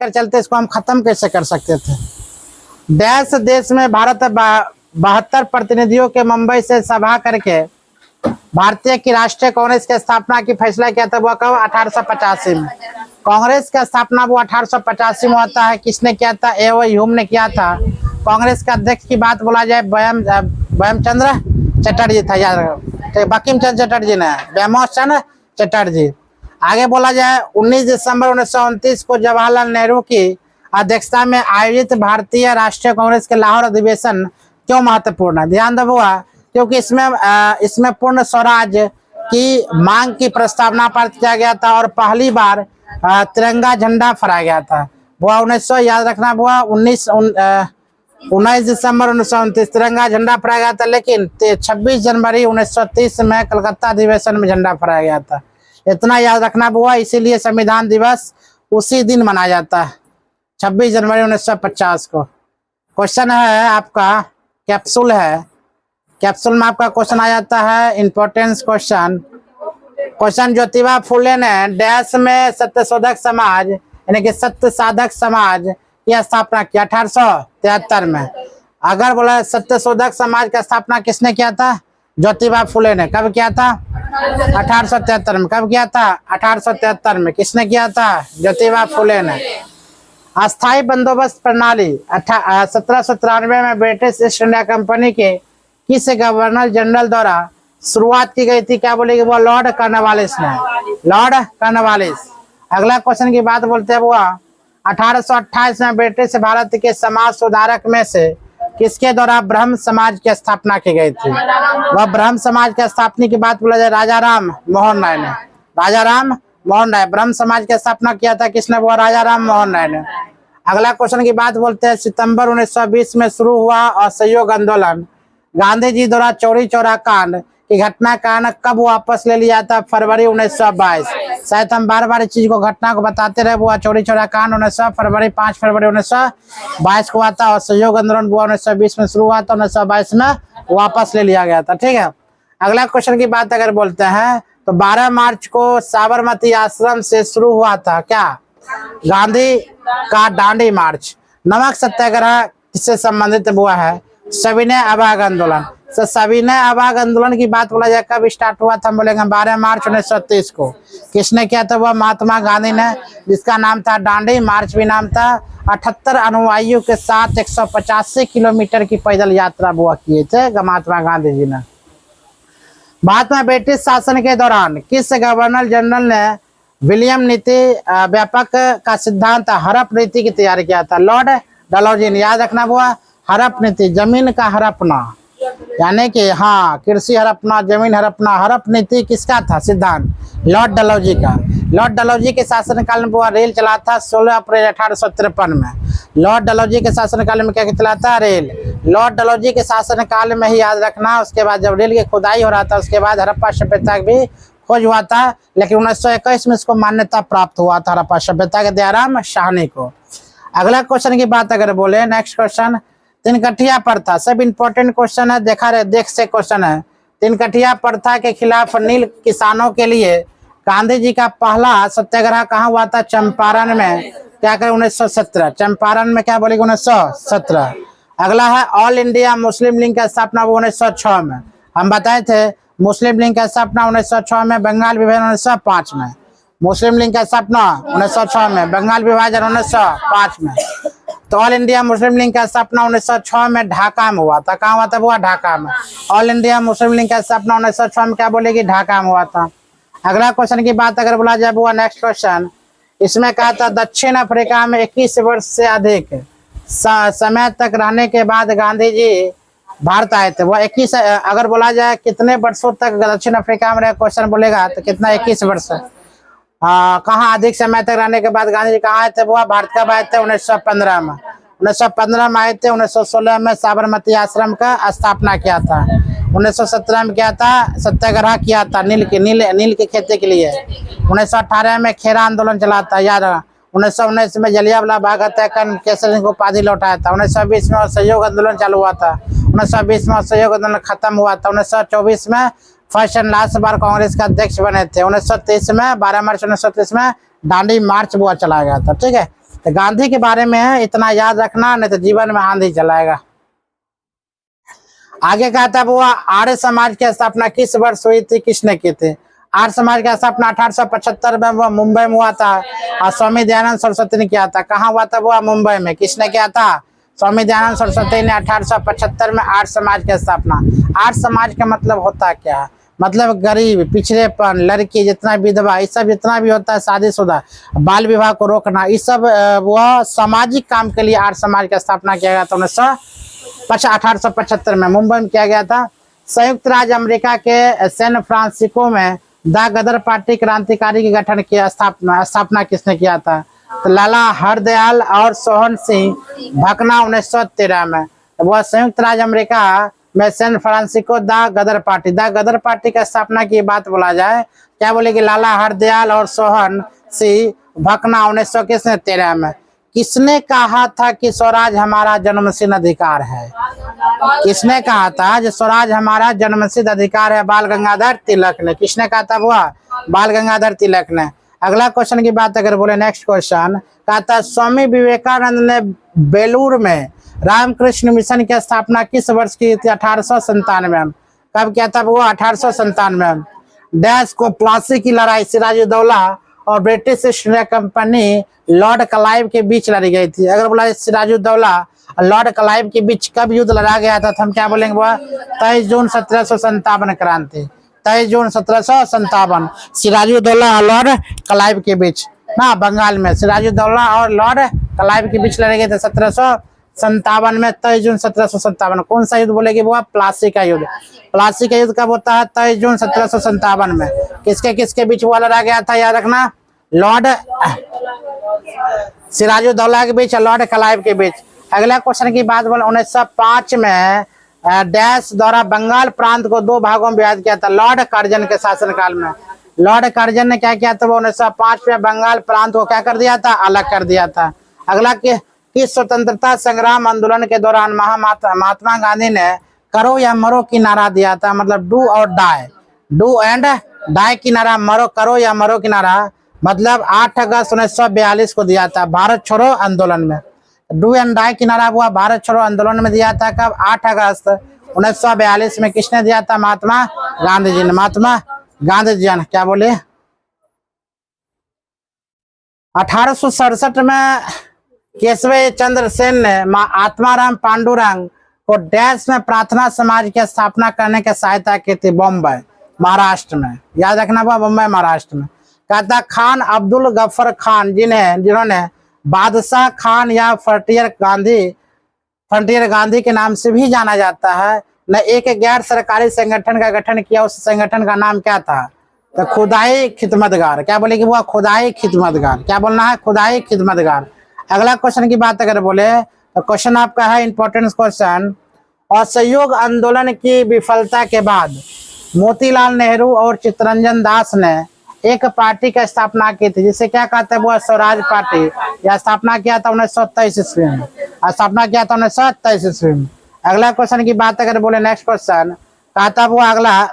कर चलते इसको हम खत्म कैसे कर सकते थे। देश में भारत 72 प्रतिनिधियों के मुंबई से सभा करके भारतीय की राष्ट्रीय कांग्रेस की स्थापना की फैसला किया था। वो कब? 1885 में। कांग्रेस का स्थापना वो 1885 में होता है। किसने किया था? ए.ओ. ह्यूम ने किया था। कांग्रेस का अध्यक्ष की बात बोला जाए बंकिम चंद्र चटर्जी था, याद रखो, बंकिम चंद्र चटर्जी ने, बैमोस चंद्र चटर्जी। आगे बोला जाए 19 दिसंबर 1929 को जवाहरलाल नेहरू की अध्यक्षता में आयोजित भारतीय राष्ट्रीय कांग्रेस के लाहौर अधिवेशन क्यों महत्वपूर्ण है? ध्यान दो, क्योंकि इसमें पूर्ण स्वराज की मांग की प्रस्तावना पारित किया गया था और पहली बार तिरंगा झंडा फहराया गया था। वो 1900, याद रखना, वो 19 दिसंबर 1929 तिरंगा झंडा फहराया गया था, लेकिन 26 जनवरी 1930 में कलकत्ता अधिवेशन में झंडा फहराया गया था। इतना याद रखना हुआ, इसीलिए संविधान दिवस उसी दिन मनाया जाता है, 26 जनवरी 1950 को। क्वेश्चन है आपका, कैप्सूल है, कैप्सूल में आपका क्वेश्चन आ जाता है, इंपॉर्टेंस क्वेश्चन। ज्योतिबा फुले ने डैश में सत्यशोधक समाज यानी कि सत्य साधक समाज की स्थापना की 1873 में। अगर बोला सत्यशोधक समाज का स्थापना किसने किया था? ज्योतिबा फुले ने। कब किया था? 1873 में। कब किया था? 1873 में। किसने किया था? ज्योतिबा फुले ने। अस्थायी बंदोबस्त प्रणाली 1793 में ब्रिटिश ईस्ट इंडिया कंपनी के किस गवर्नर जनरल द्वारा शुरुआत की गई थी? क्या बोलेगी? वो लॉर्ड कॉर्नवालिस ने, लॉर्ड कॉर्नवालिस। अगला क्वेश्चन की बात बोलते हैं, वो 1828 में ब्रिटिश भारत के समाज सुधारक में से किसके द्वारा ब्रह्म समाज की स्थापना की गई थी? वह ब्रह्म समाज की स्थापना की बात बोला जाए राजा राम मोहन राय ने। राजा राम मोहन राय ब्रह्म समाज की स्थापना किया था। किसने? वो राजा राम मोहन राय ने। अगला क्वेश्चन की बात बोलते हैं, सितंबर 1920 में शुरू हुआ असहयोग आंदोलन गांधी जी द्वारा चौरी चौरा कांड की घटना कारण कब वापस ले लिया था? फरवरी 1922। शायद हम बार बार इस चीज को, घटना को बताते रहे। वो चौरी चौरा कांड 5 फरवरी 1922 को हुआ था और सहयोग आंदोलन वो 1920 में शुरू हुआ था, 1922 में वापस ले लिया गया था। ठीक है। अगला क्वेश्चन की बात अगर बोलते हैं तो 12 मार्च को साबरमती आश्रम से शुरू हुआ था क्या? गांधी का दांडी मार्च। नमक सत्याग्रह किससे संबंधित हुआ है? सविनय अवज्ञा आंदोलन। सविनय अवज्ञा आंदोलन की बात बोला जाए कब स्टार्ट हुआ था? हम बोलेंगे 12 मार्च 1930 को। किसने किया था? वह महात्मा गांधी ने, जिसका नाम था दांडी मार्च भी नाम था। 78 अनुयायियों के साथ 185 किलोमीटर की पैदल यात्रा हुआ किए थे महात्मा गांधी जी ने। भारत में ब्रिटिश शासन के दौरान किस गवर्नर जनरल ने विलियम नीति व्यापक का सिद्धांत हड़प नीति की तैयारी किया था? लॉर्ड डलहौजी ने। याद रखना हुआ, हड़प नीति, जमीन का हड़पना, यानी कि हाँ, कृषि हड़पना, जमीन हड़पना। हड़प नीति किसका था सिद्धांत? लॉर्ड डलहौजी का। लॉर्ड डलहौजी के शासनकाल में वो रेल चला था 16 अप्रैल 1853 में। लॉर्ड डलहौजी के शासनकाल में क्या चला था? रेल। लॉर्ड डलहौजी के शासनकाल में ही याद रखना, उसके बाद जब रेल की खुदाई हो रहा था उसके बाद हड़प्पा सभ्यता भी खोज हुआ था, लेकिन 1921 में इसको मान्यता प्राप्त हुआ था हड़प्पा सभ्यता के दयाराम साहनी को। अगला क्वेश्चन की बात अगर बोले, नेक्स्ट क्वेश्चन, तिनकठिया प्रथा। सब इंपॉर्टेंट क्वेश्चन है, देख से क्वेश्चन है। तिनकठिया प्रथा के खिलाफ नील किसानों के लिए गांधी जी का पहला सत्याग्रह कहाँ हुआ था? चंपारण में। क्या करें? 1917। चंपारण में क्या बोलेगी? 1917। अगला है ऑल इंडिया मुस्लिम लीग का स्थापना 1906 में। हम बताए थे मुस्लिम लीग का स्थापना 1906 में, बंगाल विभाजन 1905 में। मुस्लिम लीग का स्थापना 1906 में, बंगाल विभाजन 1905 में। तो ऑल इंडिया मुस्लिम लीग का स्थापना 1906 में ढाका में हुआ था। कहाँ हुआ था? वो ढाका में। ऑल इंडिया मुस्लिम लीग का स्थापना 1906 में क्या बोलेगी? ढाका में हुआ था। अगला क्वेश्चन की बात अगर बोला जाए, वो नेक्स्ट क्वेश्चन, इसमें कहा था दक्षिण अफ्रीका में 21 वर्ष से अधिक समय तक रहने के बाद गांधी जी भारत आए थे। वो 21, अगर बोला जाए कितने वर्षों तक दक्षिण अफ्रीका में रहे, क्वेश्चन बोलेगा तो कितना? 21 वर्ष। कहाँ अधिक समय तक रहने के बाद गांधी जी कहाँ आए थे? वो भारत कब आए थे? 1915 में। 1915 में आए थे। 1916 में साबरमती आश्रम का स्थापना किया था। 1917 में क्या था? सत्याग्रह किया था नील की खेती के लिए। 1918 में खेरा आंदोलन चला था, याद। 1919 में जलियांवाला बाग हत्याकांड केसरी सिंह को उपाधि लौटाया था। 1920 में असहयोग आंदोलन चालू हुआ था। 1920 में असहयोग आंदोलन खत्म हुआ था। 1924 में फर्स्ट एंड लास्ट बार कांग्रेस का अध्यक्ष बने थे। 1930 में 12 मार्च 1930 में दांडी मार्च वो चला गया था। ठीक है। तो गांधी के बारे में है, इतना याद रखना, नहीं तो जीवन में आंधी चलाएगा। आगे कहता है वो आर्य समाज की स्थापना किस वर्ष हुई थी, किसने की थी? आर्य समाज की स्थापना 1875 में वो मुंबई में हुआ था और स्वामी दयानंद सरस्वती ने किया था। कहाँ हुआ था? वो मुंबई में। किसने किया था? स्वामी दयानंद सरस्वती ने 1875 में आर्य समाज की स्थापना। आर्य समाज का मतलब होता क्या? मतलब गरीब, पिछड़ेपन, लड़की, जितना विधवा, ये सब जितना भी होता है, शादीशुदा, बाल विवाह को रोकना, ये सब वह सामाजिक काम के लिए आर्य समाज की स्थापना किया गया था 1875 में मुंबई में किया गया था। संयुक्त राज्य अमेरिका के सैन फ्रांसिस्को में द गदर पार्टी क्रांतिकारी के गठन की स्थापना किसने किया था? तो लाला हरदयाल और सोहन सिंह भकना 1913 में। वह संयुक्त राज्य अमेरिका में San Francisco the Ghadar party की स्थापना की बात बोला जाए, क्या बोलेगी? लाला हरदयाल और सोहन सिंह भकना 1913 में। किसने कहा था कि स्वराज हमारा जन्मसिद्ध अधिकार है? किसने कहा था कि स्वराज हमारा जन्मसिद्ध अधिकार है? बाल गंगाधर तिलक ने। किसने कहा था? वो बाल गंगाधर तिलक ने। अगला क्वेश्चन की बात अगर बोले, नेक्स्ट क्वेश्चन कहता स्वामी विवेकानंद ने बेलूर में रामकृष्ण मिशन की स्थापना किस वर्ष की थी? 1897। कब किया था? वो 1897। डैश को प्लासी की लड़ाई सिराजुद्दौला और British east India company Lord Clive के बीच लड़ी गई थी। अगर बोला सिराजुद्दौला और लॉर्ड क्लाइव के बीच कब युद्ध लड़ा गया था, तो हम क्या बोलेंगे? वो 23 जून 1757 क्रांति। 23 जून 1757 सिराजुद्दौला और लॉर्ड क्लाइव के बीच ना, बंगाल में सिराजुद्दौला और लॉर्ड क्लाइव के बीच लड़े गए थे 1757 में। 23 जून 1757। कौन सा युद्ध बोलेगी? वो प्लासी का युद्ध। प्लासी का युद्ध कब होता है? 23 जून 1757 में। किसके किसके बीच वो लड़ा गया था? याद रखना, लॉर्ड सिराजुद्दौला के बीच, लॉर्ड क्लाइव के बीच। अगला क्वेश्चन की बात बोले, 1905 में डैश द्वारा बंगाल प्रांत को 2 भागों में विभाजित किया था? लॉर्ड कर्जन के शासनकाल में। लॉर्ड कर्जन ने क्या किया था? वो 1905 में बंगाल प्रांत को क्या कर दिया था? अलग कर दिया था। अगला किस स्वतंत्रता संग्राम आंदोलन के दौरान महात्मा गांधी ने करो या मरो की नारा दिया था? मतलब डू और डाई, डू एंड डाई की नारा, मरो, करो या मरो की नारा, मतलब 8 अगस्त 1942 को दिया था भारत छोड़ो आंदोलन में। डू एंड डाई की नारा हुआ भारत छोड़ो आंदोलन में दिया था। कब? 8 अगस्त 1942 में। किसने दिया था? महात्मा गांधी जी ने। महात्मा गांधी जी ने क्या बोले? 1867 में केशव चंद्र सेन ने आत्माराम पांडुरंग को डैश में प्रार्थना समाज की स्थापना करने की सहायता की थी? बॉम्बे महाराष्ट्र में। याद रखना, बॉम्बे महाराष्ट्र में। कहता खान अब्दुल गफ्फर खान जिन्होंने बादशाह खान या फ्रंटियर गांधी के नाम से भी जाना जाता है, ने एक गैर सरकारी संगठन का गठन किया। उस संगठन का नाम क्या था? तो खुदाई खिदमतगार। क्या बोलेगी? वो खुदाई खिदमतगार। क्या बोलना है? खुदाई खिदमतगार। अगला क्वेश्चन की बात अगर बोले, तो क्वेश्चन आपका है इंपॉर्टेंट क्वेश्चन, असहयोग आंदोलन की विफलता के बाद मोतीलाल नेहरू और चित्तरंजन दास ने एक पार्टी की स्थापना की थी, जिसे क्या कहते हैं? वो स्वराज पार्टी। यह स्थापना किया था 1927 ईस्वी में। स्थापना किया था 1927 ईस्वी में। अगला क्वेश्चन की बात अगर बोले, नेक्स्ट क्वेश्चन कहता वो अगला,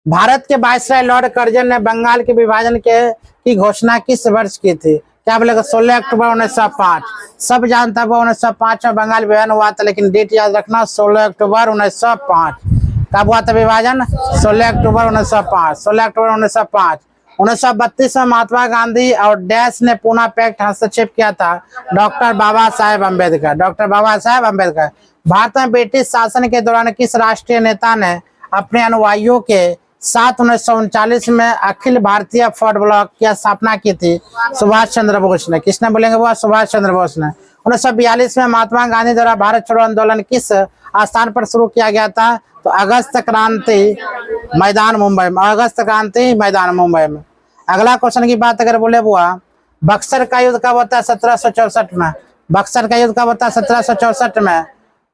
भारत के वायसराय लॉर्ड कर्जन ने बंगाल के विभाजन की घोषणा किस वर्ष की थी? क्या बोलेगा? 16 अक्टूबर 1905। सब जानता है 1905 में बंगाल विभाजन हुआ था, लेकिन डेट याद रखना, 16 अक्टूबर 1905। कब हुआ था विभाजन? 16 अक्टूबर 1905। 16 अक्टूबर 1905। 1932 में महात्मा गांधी और डैश ने पूना पैक्ट हस्तक्षेप किया था? डॉक्टर बाबा साहेब अम्बेडकर। डॉक्टर बाबा साहेब अम्बेडकर। भारत में ब्रिटिश शासन के दौरान किस राष्ट्रीय नेता ने अपने अनुयायियों के साथ 1939 में अखिल भारतीय फॉरवर्ड ब्लॉक की स्थापना की थी? सुभाष चंद्र बोस ने। किसने बोलेंगे? वो सुभाष चंद्र बोस ने। 1942 में महात्मा गांधी द्वारा भारत छोड़ो आंदोलन किस स्थान पर शुरू किया गया था? तो अगस्त क्रांति मैदान मुंबई में। अगस्त क्रांति मैदान मुंबई में। अगला क्वेश्चन की बात अगर बोले बुआ, बक्सर का युद्ध कब होता है? 1764 में। बक्सर का युद्ध कब होता है? 1764 में।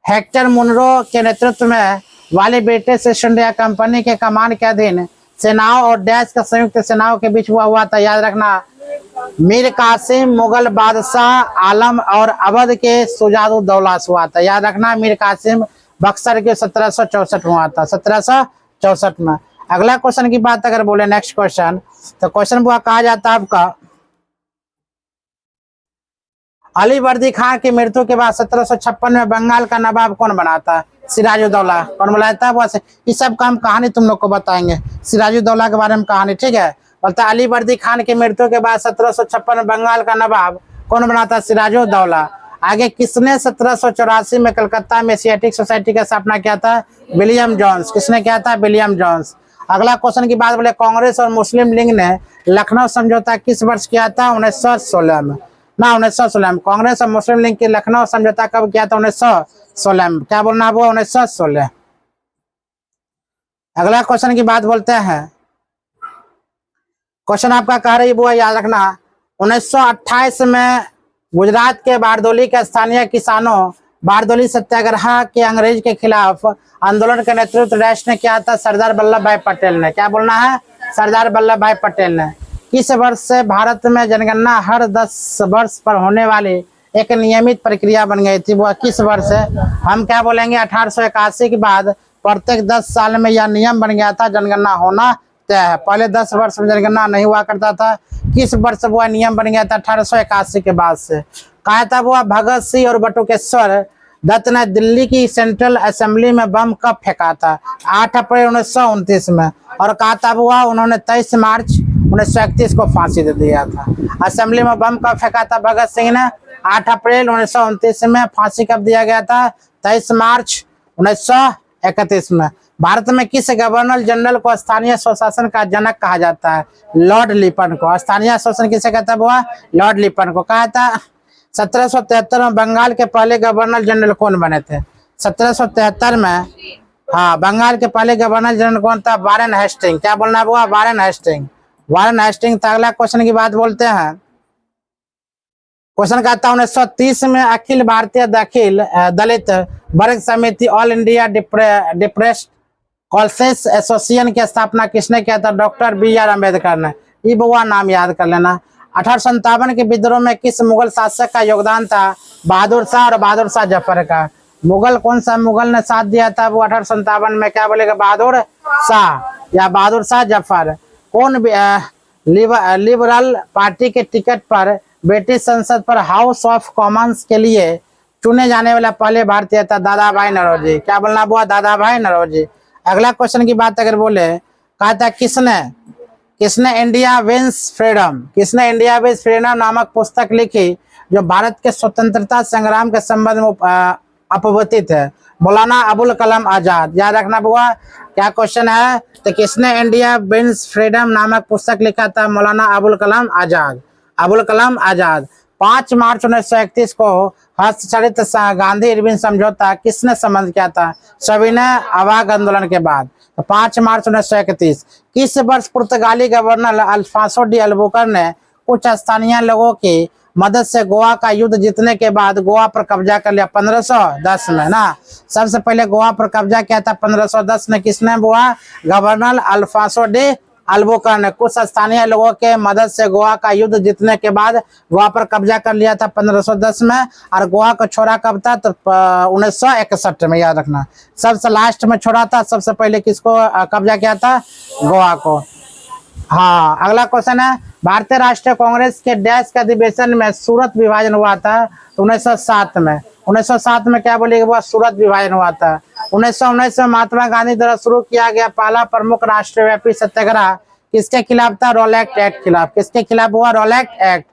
हेक्टर मुनरो के नेतृत्व में वाली ब्रिटिश ईस्ट इंडिया कंपनी के कमान के अधीन सेनाओं और डैश के संयुक्त सेनाओं के बीच हुआ था? याद रखना, मीर कासिम मुगल बादशाह आलम और अवध के शुजाउद्दौला से हुआ था। याद रखना, मीर कासिम बक्सर के 1764 में हुआ था, 1764 में। अगला क्वेश्चन की बात अगर बोले, नेक्स्ट क्वेश्चन, तो क्वेश्चन बुआ कहा जाता है आपका, अली वर्दी खान की मृत्यु के बाद 1756 में बंगाल का नवाब कौन बना था? सिराजुद्दौला। कौन बनाया था? बस ये सब काम कहानी तुम लोग को बताएंगे, सिराजुद्दौला के बारे में कहानी, ठीक है। बोलता अली वर्दी खान की मृत्यु के बाद 1756 में बंगाल का नवाब कौन बना था? सिराजुद्दौला। आगे किसने 1784 में कलकत्ता में एशियाटिक सोसाइटी का स्थापना किया था? William Jones. किसने किया था? William Jones. अगला क्वेश्चन की बात बोले, कांग्रेस और मुस्लिम लीग ने लखनऊ समझौता किस वर्ष किया था? 1916 में ना, 1916 में। कांग्रेस और मुस्लिम लीग के लखनऊ समझौता कब किया था? 1916 में। क्या बोलना वो? 1916। अगला क्वेश्चन की बात बोलते हैं, क्वेश्चन आपका कह रही वो याद रखना, 1928 में गुजरात के बारदोली के स्थानीय किसानों बारदोली सत्याग्रह के अंग्रेज के खिलाफ आंदोलन का नेतृत्व राष्ट्र ने किया था? सरदार वल्लभ भाई पटेल ने। क्या बोलना है? सरदार वल्लभ भाई पटेल ने। किस वर्ष से भारत में जनगणना हर 10 वर्ष पर होने वाली एक नियमित प्रक्रिया बन गई थी? वो किस वर्ष से? हम क्या बोलेंगे? 1881 के बाद प्रत्येक 10 साल में यह नियम बन गया था, जनगणना होना तय है। पहले 10 वर्ष में जनगणना नहीं हुआ करता था। किस वर्ष वो नियम बन गया था? 1881 के बाद से। कहा था वो भगत सिंह और बटुकेश्वर दत्त ने दिल्ली की सेंट्रल असेंबली में बम कब फेंका था? 8 अप्रैल 1929 में। और कहा था वो उन्होंने 23 मार्च 1931 को फांसी दे दिया था। असेंबली में बम कब फेंका था भगत सिंह ने? 8 अप्रैल 1929 में। फांसी कब दिया गया था? 23 मार्च 1931 में। भारत में किस गवर्नर जनरल को स्थानीय स्वशासन का जनक कहा जाता है? लॉर्ड लिपन को। स्थानीय शासन किसे कहता है? वो लॉर्ड लिपन को। कहा था 1773 में बंगाल के पहले गवर्नर जनरल कौन बने थे? 1773 में हाँ, बंगाल के पहले गवर्नर जनरल कौन था? Warren Hasting. क्या बोलना है? वो वारेन हेस्टिंग। वारेन हेस्टिंग था। अगला क्वेश्चन की बात बोलते हैं, क्वेश्चन कहता है 1930 में अखिल भारतीय दलित वर्ग समिति ऑल इंडिया डिप्रेस्ड कॉल्सेस एसोसिएशन की स्थापना किसने किया था? डॉक्टर BR अम्बेडकर ने। ये बुआ नाम याद कर लेना। 1857 के विद्रोह में किस मुगल शासक का योगदान था? बहादुर शाह और बहादुर शाह जफर का। मुगल कौन सा मुगल ने साथ दिया था? वो 1857 में। क्या बोलेगा? बहादुर शाह या बहादुर शाह जफर। कौन लिबरल पार्टी के टिकट पर ब्रिटिश संसद पर हाउस ऑफ कॉमन्स के लिए चुने जाने वाला पहले भारतीय था? दादा भाई नौरोजी। क्या बोलना हुआ? दादा भाई नौरोजी। अगला क्वेश्चन की बात अगर बोले, कहा था किसने इंडिया विंस फ्रीडम, किसने इंडिया विंस फ्रीडम नामक पुस्तक लिखी जो भारत के स्वतंत्रता संग्राम के संबंध में अपवर्तित है? मौलाना अबुल कलाम आजाद। याद रखना बुआ। क्या क्वेश्चन है? तो किसने इंडिया विंस फ्रीडम नामक पुस्तक लिखा था? मौलाना अबुल कलाम आजाद। अबुल कलाम आजाद। 5 मार्च 1931 को हस्तचलित गांधी इरविन समझौता किसने संबंध किया था? सविनय अवाग आंदोलन के बाद। तो 5 मार्च 1931। किस वर्ष पुर्तगाली गवर्नर अल्फांसो डी अल्बुकर ने कुछ स्थानीय लोगों की मदद से गोवा का युद्ध जीतने के बाद गोवा पर कब्जा कर लिया? 1510 में ना। सबसे पहले गोवा पर कब्जा किया था 1510 में। किसने? Goa governor Alfonso de Albuquerque ने कुछ स्थानीय लोगों के मदद से गोवा का युद्ध जीतने के बाद गोवा पर कब्जा कर लिया था 1510 में। और गोवा को छोड़ा कब था? तो 1961 में। याद रखना। सबसे लास्ट में छोड़ा था, सबसे पहले किसको कब्जा किया था? गोवा को। हाँ, अगला क्वेश्चन है, भारतीय राष्ट्रीय कांग्रेस के डैश के अधिवेशन में सूरत विभाजन हुआ था? 1907 में। 1907 में क्या बोलेगा? वो सूरत विभाजन हुआ था। 1919 में महात्मा गांधी द्वारा शुरू किया गया पहला प्रमुख राष्ट्रव्यापी सत्याग्रह किसके खिलाफ था? रोलैक्ट एक्ट खिलाफ। किसके खिलाफ हुआ? रोलैक्ट एक्ट।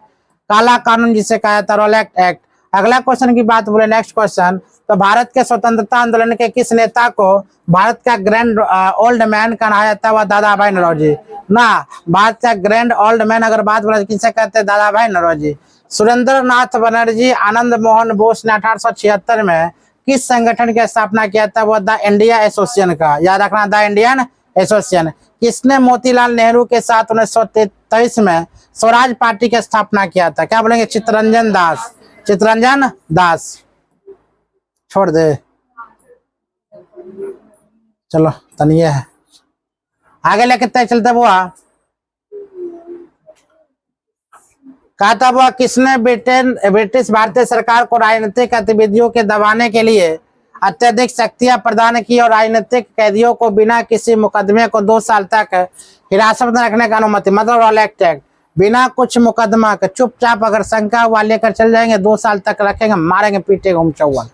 काला कानून जिसे कहा था, रोलैक्ट एक्ट। अगला क्वेश्चन की बात बोले, नेक्स्ट क्वेश्चन, तो भारत के स्वतंत्रता आंदोलन के किस नेता को भारत का ग्रैंड ओल्ड मैन कहा जाता है? दादा भाई नौरोजी ना। भारत का ग्रैंड ओल्ड मैन अगर बात बोले किसे कहते हैं? दादा भाई नौरोजी। सुरेंद्र नाथ बनर्जी आनंद मोहन बोस ने 1876 में किस संगठन की स्थापना किया था? वो द इंडिया एसोसिएशन का। याद रखना, द इंडियन एसोसिएशन। किसने मोतीलाल नेहरू के साथ 1923 में स्वराज पार्टी की स्थापना किया था? क्या बोलेंगे? चित्तरंजन दास। चित्तरंजन दास। छोड़ दे, चलो तनिए है आगे लेके तय चलते बुआ। कहा था वो किसने ब्रिटिश भारतीय सरकार को राजनीतिक गतिविधियों के दबाने के लिए अत्यधिक शक्तियां प्रदान की और राजनीतिक कैदियों को बिना किसी मुकदमे को 2 साल तक हिरासत में रखने का अनुमति? मतलब रोलैक्ट एक्ट। बिना कुछ मुकदमा के चुपचाप अगर शंका हुआ लेकर चल जाएंगे, 2 साल तक रखेंगे, मारेंगे पीटेंगे उमचौवन।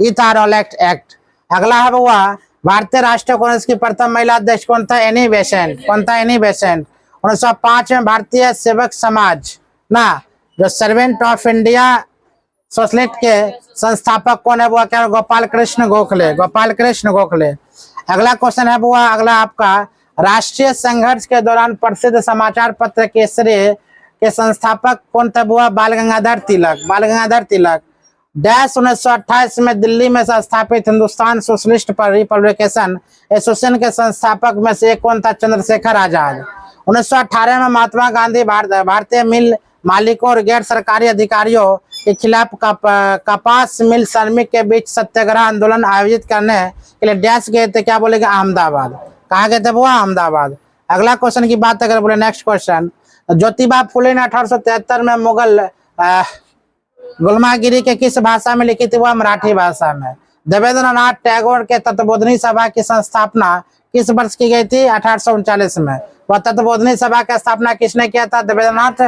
एक्ट। अगला है हुआ भारतीय राष्ट्रीय कांग्रेस की प्रथम महिला अध्यक्ष कौन था? Annie Besant. कौन था? Annie Besant. 1905 में भारतीय सेवक समाज ना, जो सर्वेंट ऑफ इंडिया सोशलिस्ट के संस्थापक कौन है? वो क्या? गोपाल कृष्ण गोखले। गोपाल कृष्ण गोखले। अगला क्वेश्चन है वो, अगला आपका, राष्ट्रीय संघर्ष के दौरान प्रसिद्ध समाचार पत्र केसरी के संस्थापक कौन थे? वो बाल गंगाधर तिलक। बाल गंगाधर तिलक। डैश 1928 में दिल्ली में स्थापित हिंदुस्तान सोशलिस्ट रिपब्लिकेशन एसोसिएशन के संस्थापक में से एक कौन था? चंद्रशेखर आजाद। 1918 में महात्मा गांधी भारतीय मिल मालिकों और गैर सरकारी अधिकारियों के खिलाफ कपास मिल श्रमिक के बीच सत्याग्रह आंदोलन आयोजित करने के लिए डैश गए थे? क्या बोलेंगे? अहमदाबाद। कहा गए थे वो? अहमदाबाद। अगला क्वेश्चन की बात अगर बोले, नेक्स्ट क्वेश्चन, ज्योतिबा फुले ने 1873 में मुगल गुलमागिरी के किस भाषा में लिखी थी? वह मराठी भाषा में। देवेंद्रनाथ टैगोर के तत्वबोधनी सभा की स्थापना किस वर्ष की गई थी? 1839 में। वह तत्वबोधनी सभा की स्थापना किसने किया था? देवेंद्रनाथ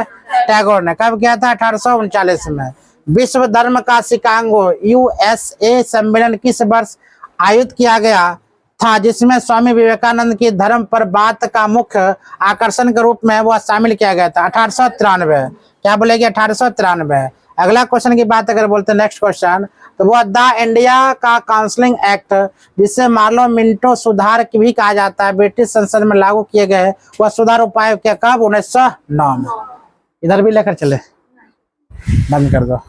टैगोर ने। कब किया था? 1839 में। विश्व धर्म का शिकागो USA सम्मेलन किस वर्ष आयोजित किया गया था, जिसमें स्वामी विवेकानंद की धर्म पर बात का मुख्य आकर्षण के रूप में वह शामिल किया गया था? 1893। क्या बोलेगी? 1893। अगला क्वेश्चन की बात अगर बोलते हैं, नेक्स्ट क्वेश्चन, तो वो द इंडिया का काउंसलिंग एक्ट, जिसे मार्लो मिंटो सुधार की भी कहा जाता है, ब्रिटिश संसद में लागू किए गए वह सुधार उपाय क्या? कब? 1909 में। इधर भी लेकर चले, बंद कर दो।